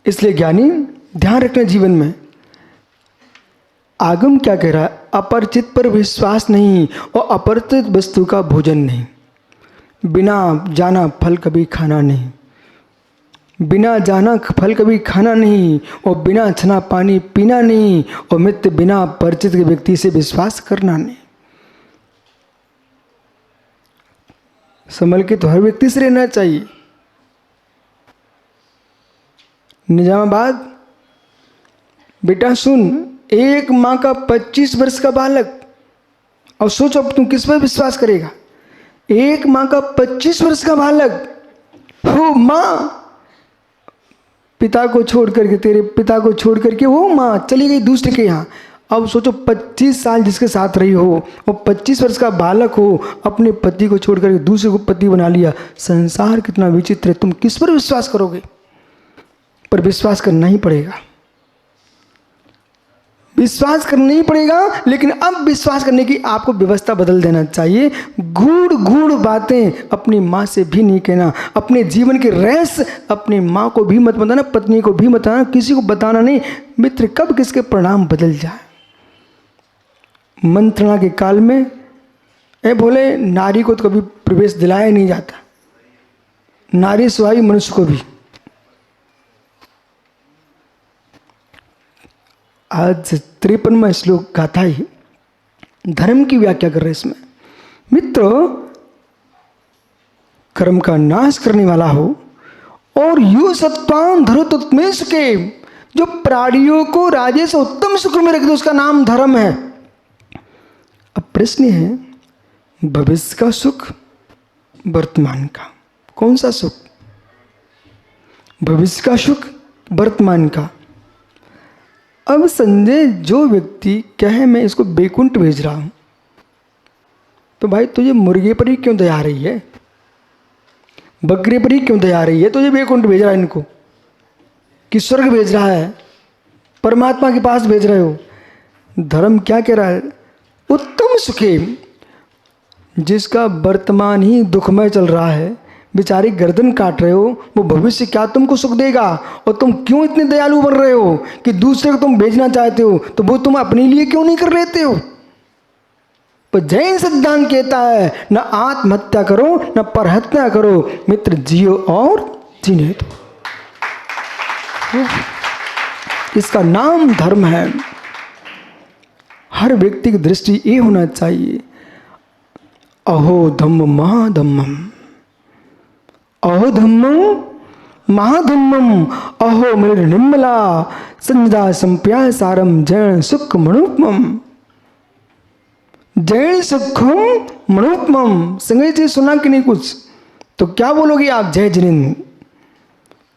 इसलिए ज्ञानी ध्यान रखना जीवन में। आगम क्या कह रहा है? अपरिचित पर विश्वास नहीं और अपरिचित वस्तु का भोजन नहीं। बिना जाना फल कभी खाना नहीं, बिना जाना फल कभी खाना नहीं, और बिना छना पानी पीना नहीं, और मित्र बिना परिचित के व्यक्ति से विश्वास करना नहीं। संभल के तो हर व्यक्ति से रहना चाहिए। निजामाबाद, बेटा सुन, एक माँ का 25 वर्ष का बालक, और सोचो अब तुम किस पर विश्वास करेगा? एक माँ का 25 वर्ष का बालक, वो माँ पिता को छोड़ करके, तेरे पिता को छोड़ करके वो माँ चली गई दूसरे के यहाँ। अब सोचो 25 साल जिसके साथ रही हो, वो 25 वर्ष का बालक हो, अपने पति को छोड़ करके दूसरे को पति बना लिया। संसार कितना विचित्र है, तुम किस पर विश्वास करोगे? पर विश्वास करना ही पड़ेगा, विश्वास करना ही पड़ेगा। लेकिन अब विश्वास करने की आपको व्यवस्था बदल देना चाहिए। गूढ़ गूढ़ बातें अपनी माँ से भी नहीं कहना, अपने जीवन के रहस्य अपनी माँ को भी मत बताना, पत्नी को भी मत बताना, किसी को बताना नहीं। मित्र, कब किसके परिणाम बदल जाए। मंत्रणा के काल में बोले नारी को तो कभी प्रवेश दिलाया नहीं जाता, नारी स्वाई मनुष्य को भी। आज 53वां श्लोक गाथा ही धर्म की व्याख्या कर रहे हैं इसमें। मित्र, कर्म का नाश करने वाला हो और यु सत्वान धरुतमेश के, जो प्राणियों को राजे से उत्तम सुख में रख दे, उसका नाम धर्म है। अब प्रश्न है, भविष्य का सुख, वर्तमान का? कौन सा सुख? भविष्य का सुख, वर्तमान का। अब संजय, जो व्यक्ति कहे मैं इसको बैकुंठ भेज रहा हूं, तो भाई तुझे मुर्गे पर ही क्यों दया आ रही है? बकरे पर ही क्यों दया आ रही है? तुझे बैकुंठ भेज रहा है इनको, कि स्वर्ग भेज रहा है, परमात्मा के पास भेज रहे हो? धर्म क्या कह रहा है? उत्तम सुखे, जिसका वर्तमान ही दुखमय चल रहा है, बेचारी गर्दन काट रहे हो, वो भविष्य क्या तुमको सुख देगा? और तुम क्यों इतने दयालु बन रहे हो कि दूसरे को तुम भेजना चाहते हो, तो वो तुम अपने लिए क्यों नहीं कर लेते हो? पर जैन सिद्धांत कहता है न आत्महत्या करो न परहत्या करो, मित्र जियो और जीने दो। इसका नाम धर्म है। हर व्यक्ति की दृष्टि ये होना चाहिए, अहो धम्म महाधम्मम, अहो धम्मम महाधम्मम, अहो मेरे निर्मला संजदा संप्याय सारम जैन सुख मणुपम, जैन सुखम मणुपम। संजय जी सुना कि नहीं कुछ? तो क्या बोलोगे आप? जय जिनेन्द्र।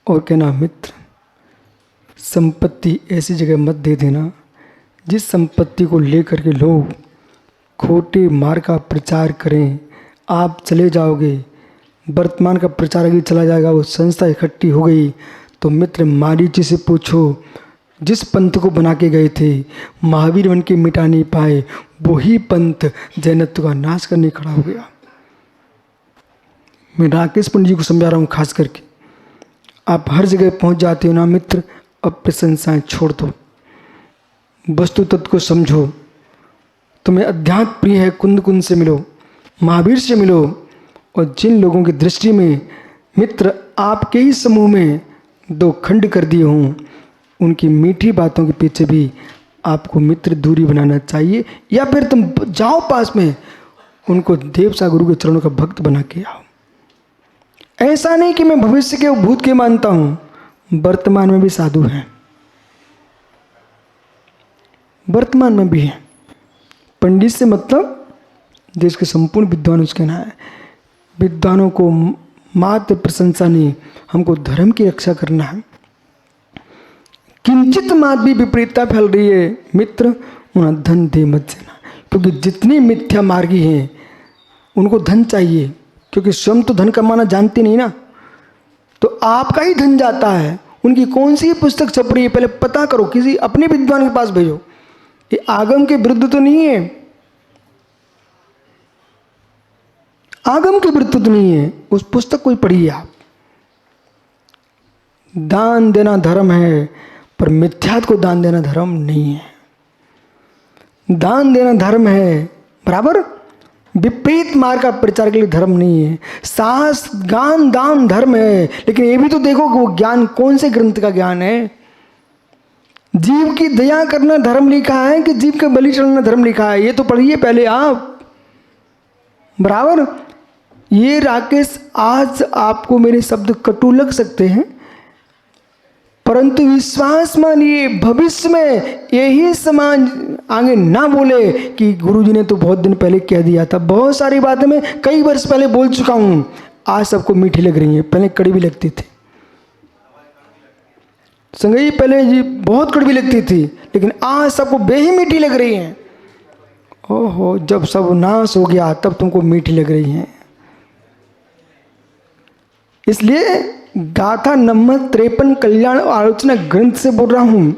और कहना मित्र, संपत्ति ऐसी जगह मत दे देना जिस संपत्ति को लेकर के लोग खोटे मार्ग का प्रचार करें, आप चले जाओगे, वर्तमान का प्रचार अगर चला जाएगा, वो संस्था इकट्ठी हो गई, तो मित्र मारीची से पूछो, जिस पंथ को बना के गए थे महावीर बन के मिटा नहीं पाए, वही पंथ जैनत्व का नाश करने खड़ा हो गया। मैं राकेश पंडित जी को समझा रहा हूँ खास करके। आप हर जगह पहुँच जाते हो ना मित्र, अब प्रशंसाएं छोड़ दो, वस्तु तत्व को समझो। तुम्हें अध्यात्म प्रिय है, कुंद कुंद से मिलो, महावीर से मिलो। और जिन लोगों की दृष्टि में मित्र आपके ही समूह में दो खंड कर दिए हों, उनकी मीठी बातों के पीछे भी आपको मित्र दूरी बनाना चाहिए, या फिर तुम जाओ पास में उनको देवसा गुरु के चरणों का भक्त बना के आओ। ऐसा नहीं कि मैं भविष्य के भूत के मानता हूँ, वर्तमान में भी साधु हैं, वर्तमान में भी हैं। पंडित से मतलब देश के संपूर्ण विद्वान उसके नाम है। विद्वानों को मात्र प्रशंसा नहीं, हमको धर्म की रक्षा करना है। किंचित मात्र भी विपरीतता फैल रही है मित्र, उन्हें धन दे मत देना, क्योंकि जितने मिथ्या मार्गी हैं उनको धन चाहिए, क्योंकि स्वयं तो धन कमाना जानते नहीं ना, तो आपका ही धन जाता है। उनकी कौन सी पुस्तक छप रही है पहले पता करो, किसी अपने विद्वान के पास भेजो। ये आगम के विरुद्ध तो नहीं है, आगम के विरुद्ध तो नहीं है, उस पुस्तक को ही पढ़िए आप। दान देना धर्म है, पर मिथ्यात्व को दान देना धर्म नहीं है। दान देना धर्म है, बराबर, विपरीत मार्ग का प्रचार के लिए धर्म नहीं है। साहस ज्ञान दान धर्म है, लेकिन ये भी तो देखो कि वो ज्ञान कौन से ग्रंथ का ज्ञान है। जीव की दया करना धर्म लिखा है कि जीव के बलि चढ़ाना धर्म लिखा है, ये तो पढ़िए पहले आप, बराबर। ये राकेश, आज आपको मेरे शब्द कटु लग सकते हैं, परंतु विश्वास मानिए भविष्य में यही समाज आगे ना बोले कि गुरुजी ने तो बहुत दिन पहले कह दिया था। बहुत सारी बातें मैं कई वर्ष पहले बोल चुका हूँ, आज सबको मीठी लग रही हैं, पहले कड़वी लगती थी। संगई पहले जी बहुत कड़वी लगती थी, लेकिन आज सबको बेही मीठी लग रही हैं। ओहो, जब सब नाश हो गया तब तुमको मीठी लग रही हैं। इसलिए गाथा नंबर 53 कल्याण आलोचना ग्रंथ से बोल रहा हूं।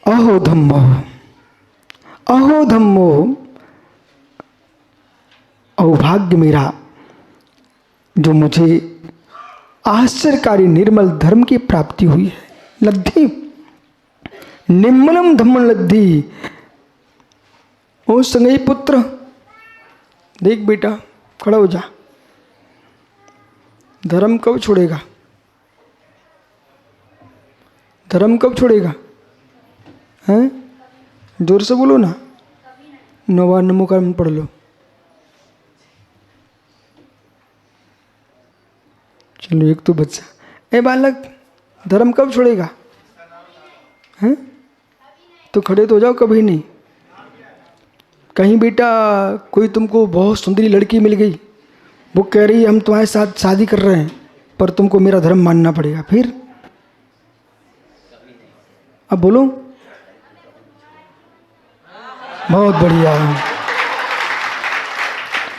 अहो धम्मो, अहो धम्मो, अभाग्य मेरा जो मुझे आश्चर्यकारी निर्मल धर्म की प्राप्ति हुई है। लब्धि निर्मलम धम्म लब्धि। ओ संगई पुत्र, देख बेटा, खड़ा हो जा। धर्म कब छोड़ेगा? धर्म कब छोड़ेगा? हैं? जोर से बोलो ना। नवा नमो कर्म पढ़ लो। चलो एक तो बच्चा, ए बालक, धर्म कब छोड़ेगा? हैं? तो खड़े तो हो जाओ, कभी नहीं। कहीं बेटा कोई तुमको बहुत सुंदरी लड़की मिल गई, वो कह रही है हम तुम्हारे साथ शादी कर रहे हैं, पर तुमको मेरा धर्म मानना पड़ेगा, फिर अब बोलो। बहुत बढ़िया,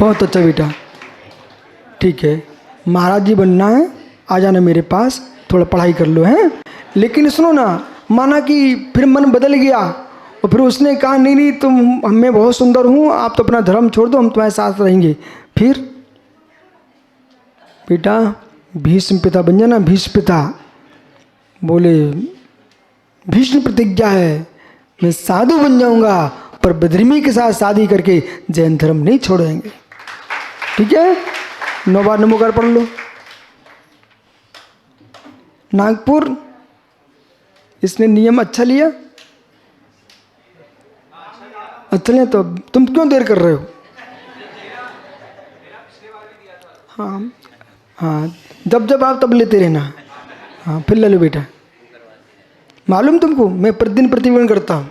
बहुत अच्छा बेटा, ठीक है, महाराज जी बनना है, आ जाना मेरे पास, थोड़ा पढ़ाई कर लो, हैं। लेकिन सुनो ना, माना कि फिर मन बदल गया और फिर उसने कहा नहीं नहीं तुम, मैं बहुत सुंदर हूँ, आप तो अपना धर्म छोड़ दो, हम तुम्हारे साथ रहेंगे, फिर बेटा भीष्म पिता बन जाना। भीष्म पिता बोले भीष्म प्रतिज्ञा है, मैं साधु बन जाऊंगा, पर बद्रिमी के साथ शादी करके जैन धर्म नहीं छोड़ेंगे। ठीक है, 9 बार नमोकार पढ़ लो। नागपुर, इसने नियम अच्छा लिया? अच्छा लिया, तो तुम क्यों देर कर रहे हो? हाँ हाँ, जब जब आप तब लेते रहना। हाँ फिर ले लो बेटा। मालूम तुमको, मैं प्रतिदिन प्रतिदिन करता हूँ।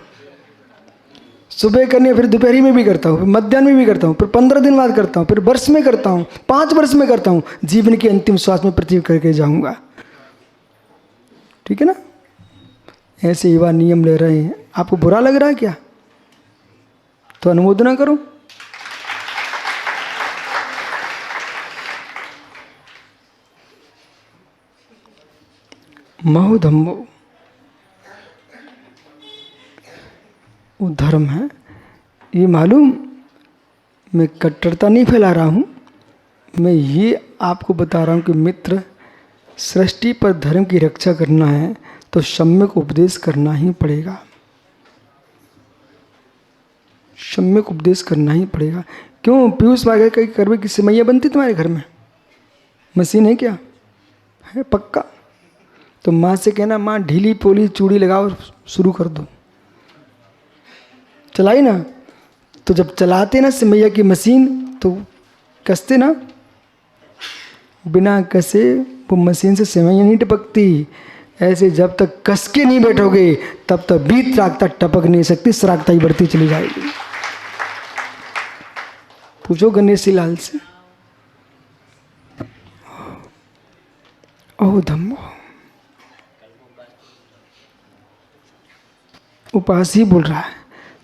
सुबह करनी है, फिर दोपहरी में भी करता हूँ, फिर मध्याह्न में भी करता हूँ, फिर 15 दिन बाद करता हूँ, फिर वर्ष में करता हूँ, 5 वर्ष में करता हूँ, जीवन के अंतिम श्वास में प्रतिदिन करके जाऊँगा। ठीक है ना? ऐसे युवा नियम ले रहे हैं, आपको बुरा लग रहा है क्या? तो अनुमोदना करो। महो धम्मो, वो धर्म है, ये मालूम, मैं कट्टरता नहीं फैला रहा हूँ, मैं ये आपको बता रहा हूँ कि मित्र, सृष्टि पर धर्म की रक्षा करना है तो सम्यक उपदेश करना ही पड़ेगा। सम्यक उपदेश करना ही पड़ेगा। क्यों पीयूष वागे कहीं करवे की सिमैया बनती तुम्हारे घर में? मशीन है क्या? है पक्का? तो माँ से कहना, माँ ढीली पोली चूड़ी लगाओ, शुरू कर दो। चलाई ना, तो जब चलाते ना सिमैया की मशीन तो कसते ना, बिना कसे वो मशीन से सिमैया नहीं टपकती। ऐसे जब तक कस के नहीं बैठोगे तब तक बीत रागता टपक नहीं सकती, सरागता ही बढ़ती चली जाएगी। पूछो गणेश लाल से। ओ धम्मो, उपास ही बोल रहा है।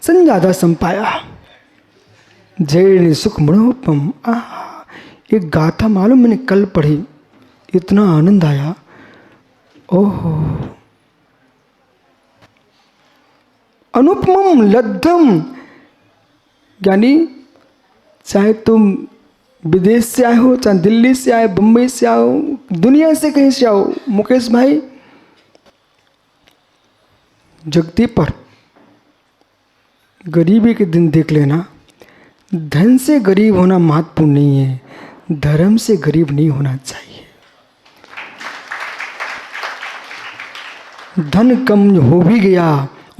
संजादा संपाया जय सुख मनोपम। एक गाथा मालूम मैंने कल पढ़ी, इतना आनंद आया। ओहो, अनुपमम लब्धम, यानी चाहे तुम विदेश से आए हो, चाहे दिल्ली से आए, बम्बई से आए हो, दुनिया से कहीं से आओ। मुकेश भाई, जगती पर गरीबी के दिन देख लेना। धन से गरीब होना महत्वपूर्ण नहीं है, धर्म से गरीब नहीं होना चाहिए। धन कम हो भी गया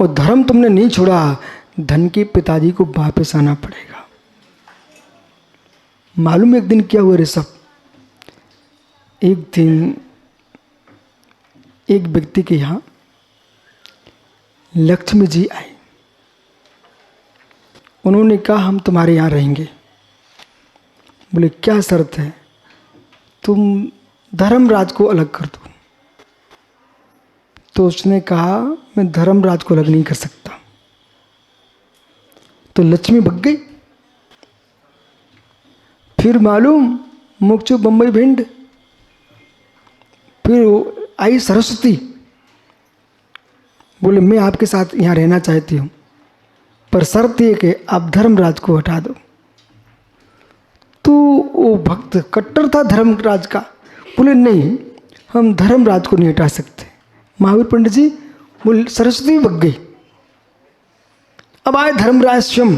और धर्म तुमने नहीं छोड़ा, धन के पिताजी को वापस आना पड़ेगा। मालूम एक दिन क्या हुआ ऋषभ? एक दिन एक व्यक्ति के यहाँ लक्ष्मी जी आए। उन्होंने कहा हम तुम्हारे यहाँ रहेंगे। बोले क्या शर्त है? तुम धर्मराज को अलग कर दो। तो उसने कहा मैं धर्मराज को अलग नहीं कर सकता। तो लक्ष्मी भग गई। फिर मालूम मुक्चू बम्बई भिंड। फिर आई सरस्वती। बोले मैं आपके साथ यहाँ रहना चाहती हूँ, पर शर्त ये कि आप धर्मराज को हटा दो। तो वो भक्त कट्टर था धर्मराज का। बोले नहीं, हम धर्मराज को नहीं हटा सकते। महावीर पंडित जी बोले सरस्वती भग गई। अब आए धर्मराज स्वयं।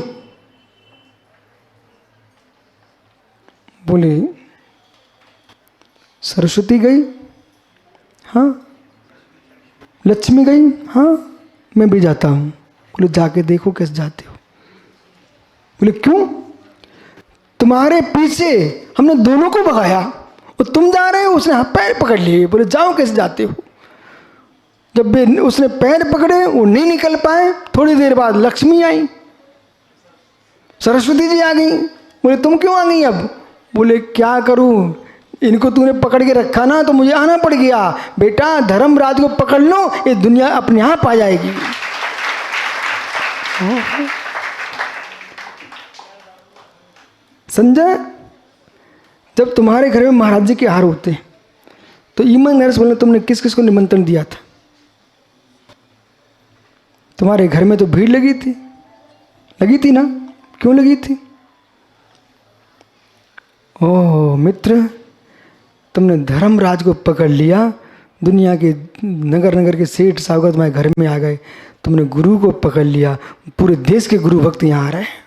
बोले सरस्वती गई, हाँ। लक्ष्मी गई, हाँ, मैं भी जाता हूँ। बोले जाके देखो कैसे जाते हो। बोले क्यों? तुम्हारे पीछे हमने दोनों को भगाया और तुम जा रहे हो। उसने हाथ पैर पकड़ लिए। बोले जाओ कैसे जाते हो। जब उसने पैर पकड़े वो नहीं निकल पाए। थोड़ी देर बाद लक्ष्मी आई, सरस्वती जी आ गई। बोले तुम क्यों आ गई अब? बोले क्या करूं, इनको तूने पकड़ के रखा ना तो मुझे आना पड़ गया। बेटा धर्मराज को पकड़ लो, ये दुनिया अपने आप आ जाएगी। संजय, जब तुम्हारे घर में महाराज जी के आहार होते हैं तो ईमानदारी से बोलना तुमने किस किस को निमंत्रण दिया था? तुम्हारे घर में तो भीड़ लगी थी ना? क्यों लगी थी? ओह मित्र, तुमने धर्मराज को पकड़ लिया। दुनिया के नगर नगर के सेठ साहब तुम्हारे घर में आ गए। तुमने गुरु को पकड़ लिया। पूरे देश के गुरु भक्त यहाँ आ रहे हैं।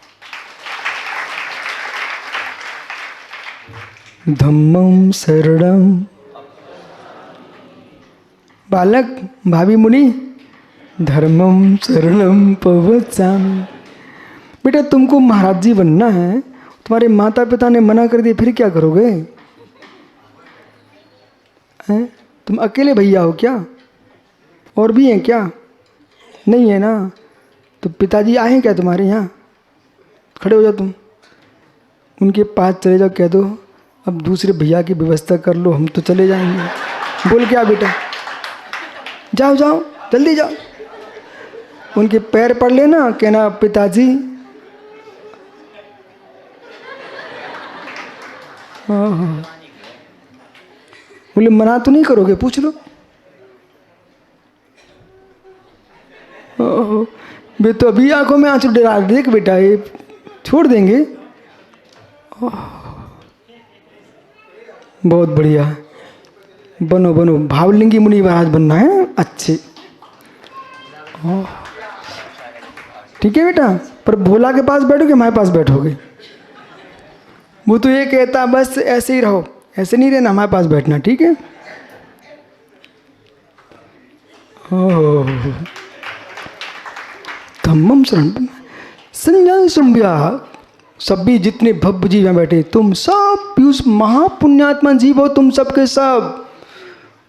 धम्मं शरणं बालक भाभी मुनि धर्मं शरणं प्रवचामि। बेटा तुमको महाराज जी बनना है, तुम्हारे माता पिता ने मना कर दिया, फिर क्या करोगे? हैं? तुम अकेले भैया हो क्या? और भी हैं क्या? नहीं है ना? तो पिताजी आए हैं क्या तुम्हारे यहाँ? खड़े हो जाओ तुम, उनके पास चले जाओ, कह दो अब दूसरे भैया की व्यवस्था कर लो, हम तो चले जाएंगे। बोल क्या बेटा, जाओ जाओ जल्दी जाओ। उनके पैर पड़ लेना, कहना पिताजी हाँ। बोले मना तो नहीं करोगे? पूछ लो। बे तो अभी आंखों में आंसू डरा, देख बेटा ये छोड़ देंगे। बहुत बढ़िया, बनो बनो, भावलिंगी मुनि महाराज बनना है। अच्छे, ठीक है बेटा, पर भोला के पास बैठोगे हमारे पास बैठोगे? वो तो ये कहता बस ऐसे ही रहो, ऐसे नहीं रहना, हमारे पास बैठना, ठीक है? धम्मं शरणं संजय सुम्भ्या। सभी जितने भव्य जीव यहाँ बैठे, तुम सब पीयूष महापुण्यात्मा जीव हो। तुम सबके सब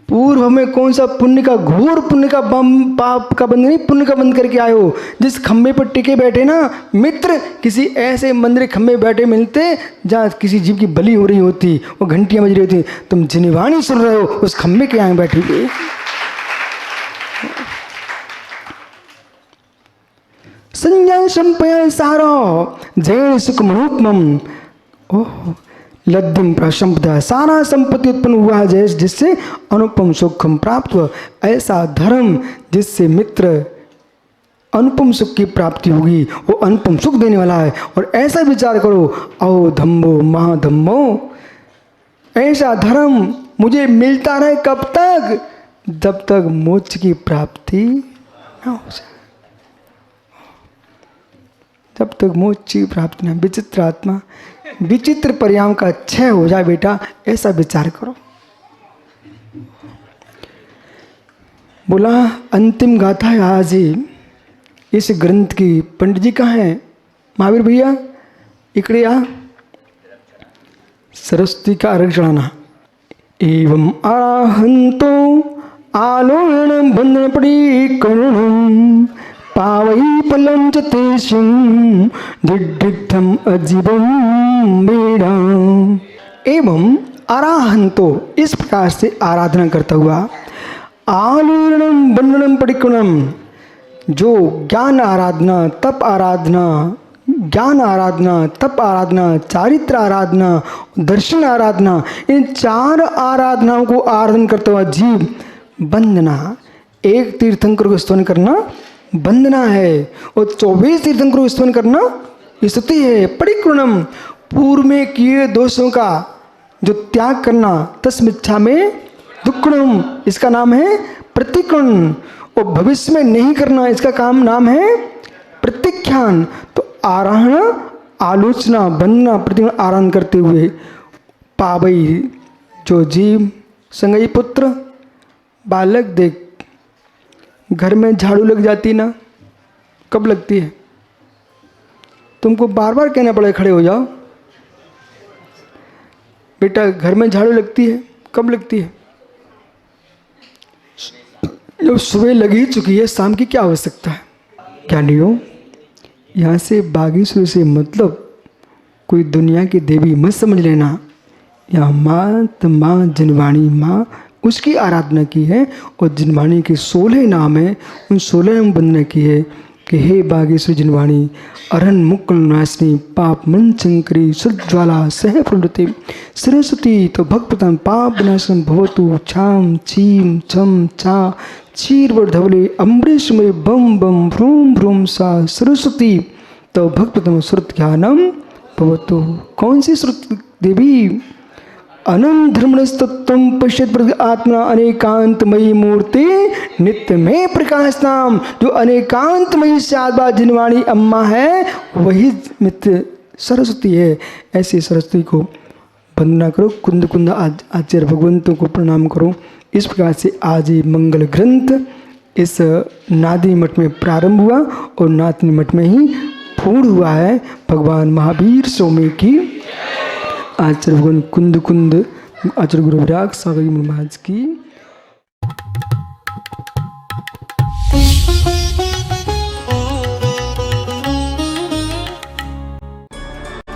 पूर्व में कौन सा पुण्य का, घोर पुण्य का पाप का बंध नहीं, पुण्य का बंध करके आए हो। जिस खम्भे पर टिके बैठे ना मित्र, किसी ऐसे मंदिर खम्भे बैठे मिलते जहाँ किसी जीव की बलि हो रही होती, वो घंटियाँ बज रही होती, तुम जिनवाणी सुन रहे हो उस खम्भे के यहाँ बैठे हुए। संजय संपय सारो जैन सुख मनोत्मम। ओह लद्धिम प्रशंपदा, सारा संपत्ति उत्पन्न हुआ जैसे जिससे अनुपम सुखम प्राप्त हुआ। ऐसा धर्म जिससे मित्र अनुपम सुख की प्राप्ति होगी, वो अनुपम सुख देने वाला है। और ऐसा विचार करो, आओ धम्मो महाधम्मो, ऐसा धर्म मुझे मिलता रहे कब तक? जब तक मोक्ष की प्राप्ति ना हो जाए, जब तक मोक्ष की प्राप्ति ना। विचित्र आत्मा, विचित्र परिणाम का क्षय हो जाए बेटा, ऐसा विचार करो। बोला अंतिम गाथा है आज ही इस ग्रंथ की। पंडित जी कहाँ हैं? महावीर भैया इकड़े आ, सरस्वती का अर्घ चढ़ाना। एवं आराहंतो आलोड़न बंधन पड़ी करुणम पावई पलम च तेषं दिग्धम अजीवम बेड़ा। एवं आराहंतो, इस प्रकार से आराधना करता हुआ, आलोड़नम बंधनम परिकुणम, जो ज्ञान आराधना, तप आराधना, ज्ञान आराधना, तप आराधना, चारित्र आराधना, दर्शन आराधना, इन 4 आराधनाओं को आराधन करता हुआ जीव वंदना, एक तीर्थंकर को स्तवन करना वंदना है, और 24 तीर्थंकर को स्तवन करना स्तुति है। परिकुणम, पूर्व में किए दोषों का जो त्याग करना, तस्मिच्छा में दुक्कुणम, इसका नाम है प्रतिकुण, और भविष्य में नहीं करना, इसका काम नाम है प्रत्याख्यान। तो आराधना, आलोचना, वंदना, प्रतिकुण आराधन करते हुए पावई, जो जीव संगई पुत्र, बालक देख, घर में झाड़ू लग जाती ना, कब लगती है? तुमको बार बार कहना पड़े खड़े हो जाओ बेटा, घर में झाड़ू लगती है, कब लगती है? जब सुबह लगी चुकी है, शाम की क्या आवश्यकता है? ज्ञानियों, यहाँ से बागेश्वर से मतलब कोई दुनिया की देवी मत समझ लेना। यहाँ माँ जनवाणी माँ, उसकी आराधना की है, और जनवाणी के 16 नाम है, उन 16 नाम वंदना की है कि हे बागेश्वर जनवाणी, अरहन मुकुल नाशिनी, पाप मन शंकरी, सुज्ज्वाला सह प्रवृत्ति सरस्वती, तो भक्तम पाप विनाशम भवतु, छाम छीम छम छा क्षीरवर धवले अम्बरीश में बम बम भ्रूम भ्रूम सा सरस्वती, तो भक्तम श्रुत ज्ञानम भवतु। कौन सी श्रुत देवी? अनंत धर्मस्तत्वम पश्यत प्रति आत्मा अनेकांतमयी मूर्ति नित्य में प्रकाश नाम, जो अनेकांतमयी साधवा जिनवाणी अम्मा है, वही मित्र सरस्वती है। ऐसी सरस्वती को वंदना करो, कुंद कुंद आचार्य भगवंतों को प्रणाम करो। इस प्रकार से आज ये मंगल ग्रंथ इस नादिनी मठ में प्रारंभ हुआ और नादिनी मठ में ही पूर्ण हुआ है। भगवान महावीर स्वामी की, आचार्य भगवान कुंद कुंद आचार्य गुरु विराग सागर महाराज की